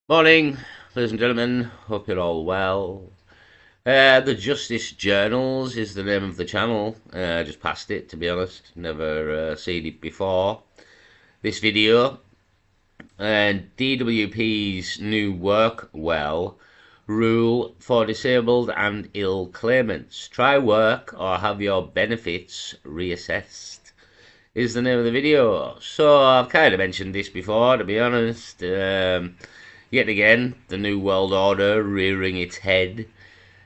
Morning, ladies and gentlemen. Hope you're all well. The Justice Journals is the name of the channel. I just passed it, to be honest. Never seen it before. This video. And DWP's new Workwell rule for disabled and ill claimants. Try work or have your benefits reassessed is the name of the video. So I've kind of mentioned this before, to be honest. Yet again, the New World Order rearing its head.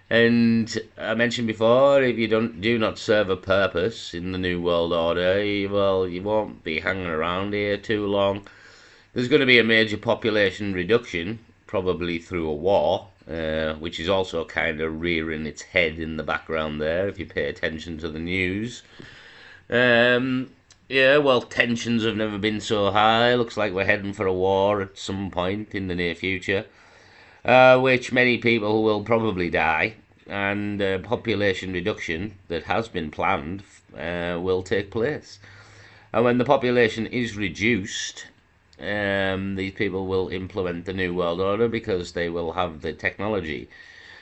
And I mentioned before, if you do not serve a purpose in the New World Order, you won't be hanging around here too long. There's going to be a major population reduction, probably through a war, which is also kind of rearing its head in the background there, if you pay attention to the news. Yeah, well, tensions have never been so high. Looks like we're heading for a war at some point in the near future, which many people will probably die, and population reduction that has been planned will take place. And when the population is reduced, these people will implement the New World Order because they will have the technology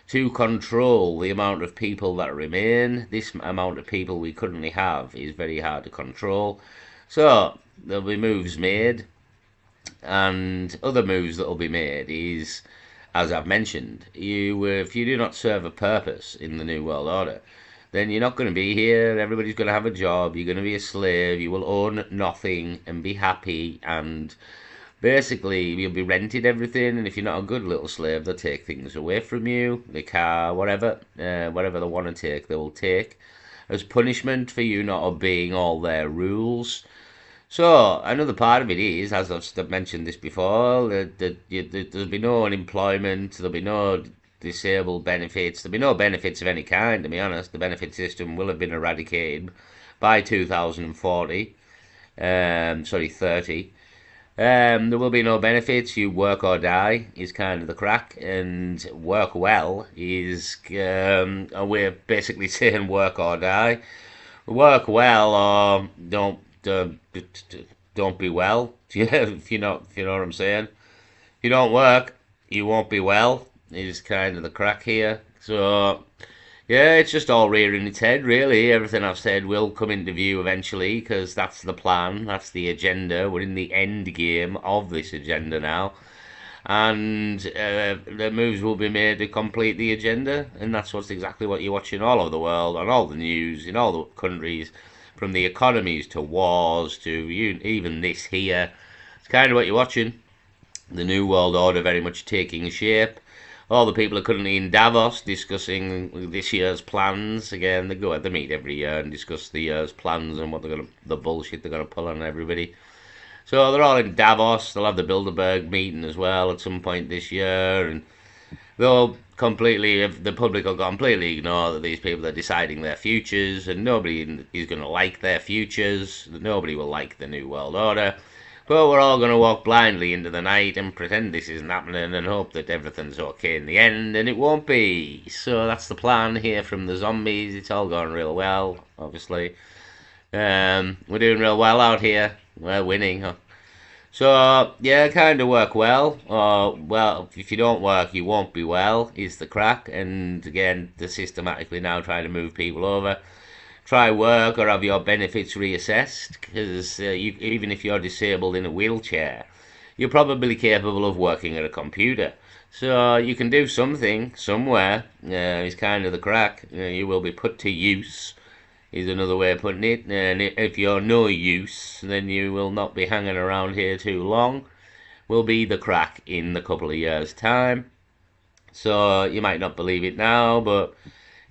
to control the amount of people that remain. This amount of people we currently have is very hard to control. So there'll be moves made, and other moves that will be made is, as I've mentioned, if you do not serve a purpose in the New World Order, then you're not going to be here. Everybody's going to have a job. You're going to be a slave. You will own nothing and be happy, and basically you'll be rented everything, and if you're not a good little slave, they'll take things away from you, the car, whatever they want to take, they will take as punishment for you not obeying all their rules. So another part of it is, as I've mentioned this before, that there'll be no unemployment, there'll be no disabled benefits, there'll be no benefits of any kind, to be honest. The benefit system will have been eradicated by 2040, 30. There will be no benefits. You work or die is kind of the crack, and work well is a way of basically saying work or die. Work well or don't be well. If you know what I'm saying. If you don't work, you won't be well. Is kind of the crack here. So yeah, it's just all rearing its head, really. Everything I've said will come into view eventually, because that's the plan, that's the agenda. We're in the end game of this agenda now, and the moves will be made to complete the agenda, and that's what's exactly what you're watching all over the world, on all the news, in all the countries, from the economies to wars to even this here. It's kind of what you're watching. The New World Order very much taking shape. All the people are currently in Davos discussing this year's plans. Again, they meet every year and discuss the year's plans and the bullshit they're gonna pull on everybody. So they're all in Davos. They'll have the Bilderberg meeting as well at some point this year, and the public will completely ignore that these people are deciding their futures, and nobody is going to like their futures. Nobody will like the New World Order. But we're all going to walk blindly into the night and pretend this isn't happening and hope that everything's okay in the end, and it won't be. So that's the plan here from the zombies. It's all going real well, obviously. We're doing real well out here. We're winning. Huh? So, yeah, kind of work well. Well, if you don't work, you won't be well, is the crack. And again, they're systematically now trying to move people over. Try work or have your benefits reassessed, because even if you're disabled in a wheelchair, you're probably capable of working at a computer. So you can do something somewhere. Is kind of the crack. You will be put to use, is another way of putting it. And if you're no use, then you will not be hanging around here too long. Will be the crack in a couple of years' time. So you might not believe it now, but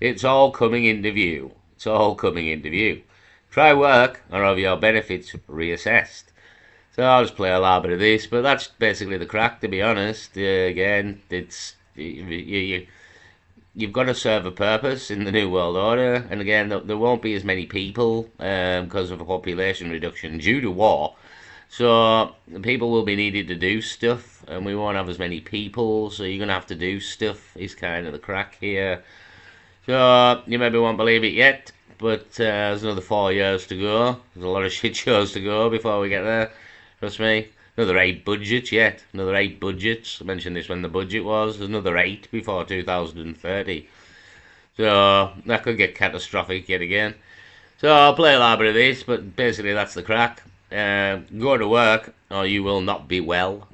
it's all coming into view. It's all coming into view. Try work or have your benefits reassessed. So I'll just play a little bit of this, but that's basically the crack, to be honest. Again, it's you've got to serve a purpose in the New World Order, and again, there won't be as many people because of a population reduction due to war. So people will be needed to do stuff, and we won't have as many people, so you're going to have to do stuff, is kind of the crack here. So you maybe won't believe it yet, but there's another 4 years to go. There's a lot of shit shows to go before we get there. Trust me. Another 8 budgets yet. Another 8 budgets. I mentioned this when the budget was. There's another 8 before 2030. So that could get catastrophic yet again. So I'll play a little bit of this, but basically that's the crack. Go to work or you will not be well.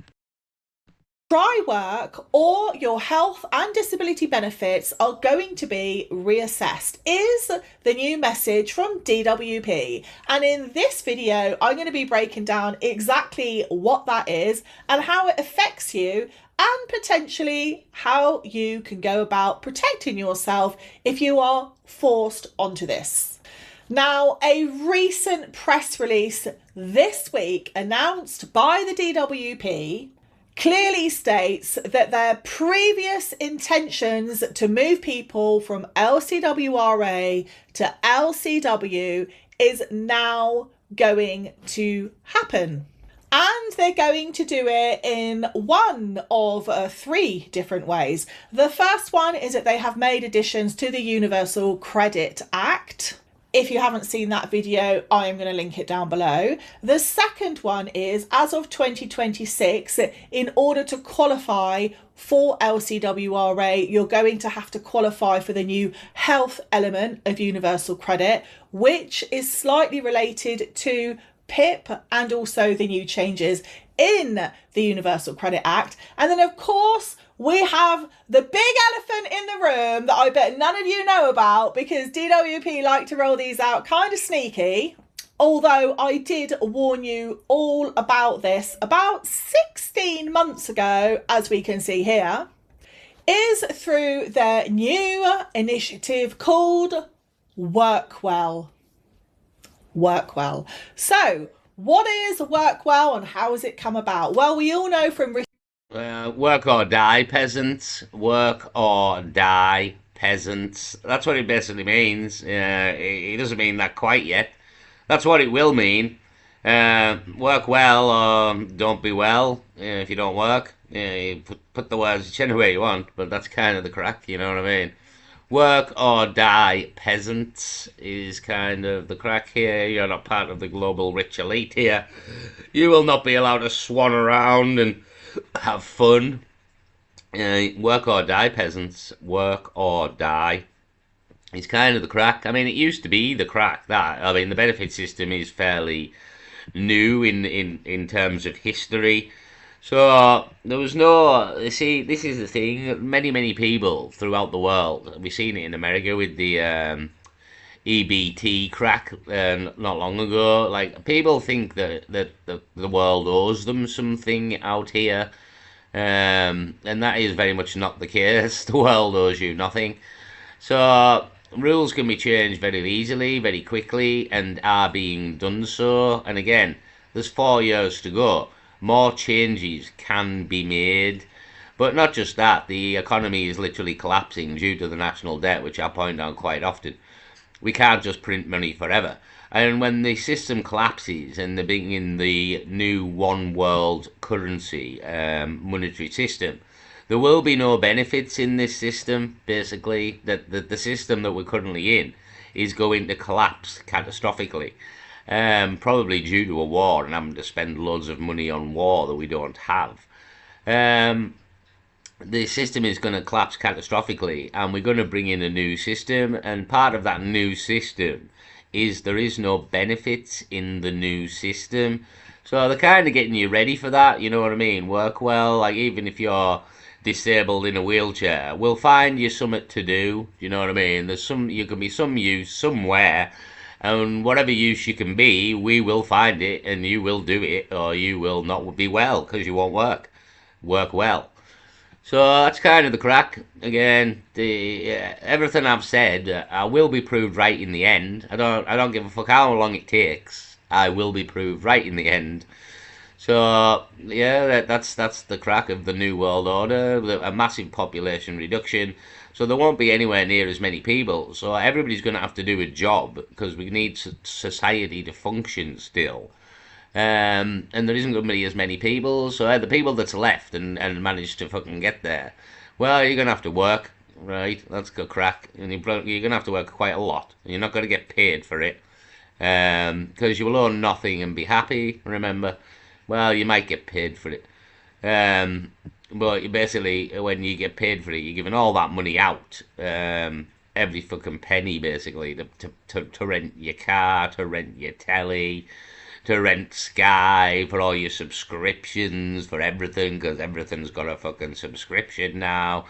Try work or your health and disability benefits are going to be reassessed is the new message from DWP. And in this video, I'm going to be breaking down exactly what that is and how it affects you and potentially how you can go about protecting yourself if you are forced onto this. Now, a recent press release this week announced by the DWP clearly states that their previous intentions to move people from LCWRA to LCW is now going to happen. And they're going to do it in one of 3 different ways. The first one is that they have made additions to the Universal Credit Act. If you haven't seen that video, I am going to link it down below. The second one is, as of 2026, in order to qualify for LCWRA, you're going to have to qualify for the new health element of universal credit, which is slightly related to PIP and also the new changes in the Universal Credit Act. And then, of course, we have the big elephant in the room that I bet none of you know about because DWP like to roll these out kind of sneaky. Although I did warn you all about this about 16 months ago, as we can see here, is through their new initiative called Workwell. Workwell. So, what is Workwell and how has it come about? Well, we all know from Work or die, peasants. Work or die, peasants. That's what it basically means. It doesn't mean that quite yet. That's what it will mean. Work well or don't be well if you don't work. You put the words whichever way you want, but that's kind of the crack, you know what I mean? Work or die, peasants, is kind of the crack here. You're not part of the global rich elite here. You will not be allowed to swan around and have fun. Work or die, peasants. Work or die. It's kind of the crack. I mean, it used to be the crack. That I mean, the benefit system is fairly new in terms of history. So there was no. You see, this is the thing. Many people throughout the world. We've seen it in America with the EBT crack not long ago. Like people think that the world owes them something out here, and that is very much not the case. The world owes you nothing. So rules can be changed very easily, very quickly, and are being done so. And again, there's 4 years to go. More changes can be made. But not just that, the economy is literally collapsing due to the national debt, which I point out quite often. We can't just print money forever. And when the system collapses and they bring in the new one world currency monetary system, there will be no benefits in this system, basically. That the system that we're currently in is going to collapse catastrophically. Probably due to a war and having to spend loads of money on war that we don't have. The system is going to collapse catastrophically, and we're going to bring in a new system, and part of that new system is there is no benefits in the new system. So they're kind of getting you ready for that, you know what I mean? Work well, like even if you're disabled in a wheelchair, we'll find you something to do, you know what I mean? You can be some use somewhere, and whatever use you can be, we will find it, and you will do it, or you will not be well, because you won't work well. So that's kind of the crack. Again, everything I've said, I will be proved right in the end. I don't give a fuck how long it takes. I will be proved right in the end. So yeah, that's the crack of the new world order. A massive population reduction. So there won't be anywhere near as many people. So everybody's going to have to do a job because we need society to function still. And there isn't going to be as many people. So the people that's left and managed to fucking get there, well, you're going to have to work, right? That's the crack. And you're going to have to work quite a lot. And you're not going to get paid for it. Because you will own nothing and be happy, remember. Well, you might get paid for it. Um, but basically, when you get paid for it, you're giving all that money out, every fucking penny, basically, to rent your car, to rent your telly, to rent Sky, for all your subscriptions, for everything, because everything's got a fucking subscription now.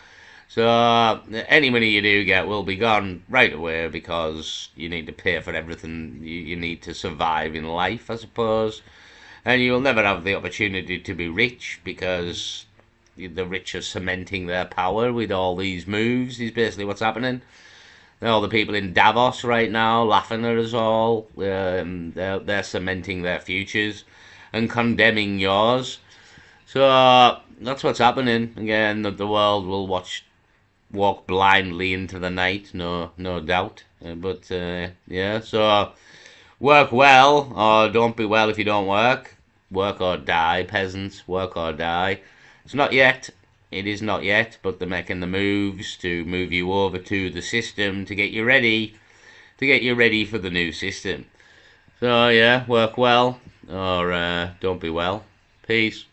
So any money you do get will be gone right away because you need to pay for everything you need to survive in life, I suppose. And you will never have the opportunity to be rich because the rich are cementing their power with all these moves, is basically what's happening. All the people in Davos right now laughing at us all. They're cementing their futures and condemning yours. So that's what's happening. Again, the world will walk blindly into the night, no doubt. But yeah, so work well or don't be well if you don't work. Work or die, peasants. Work or die. It's not yet. It is not yet, but they're making the moves to move you over to the system to get you ready. To get you ready for the new system. So yeah, work well or don't be well. Peace.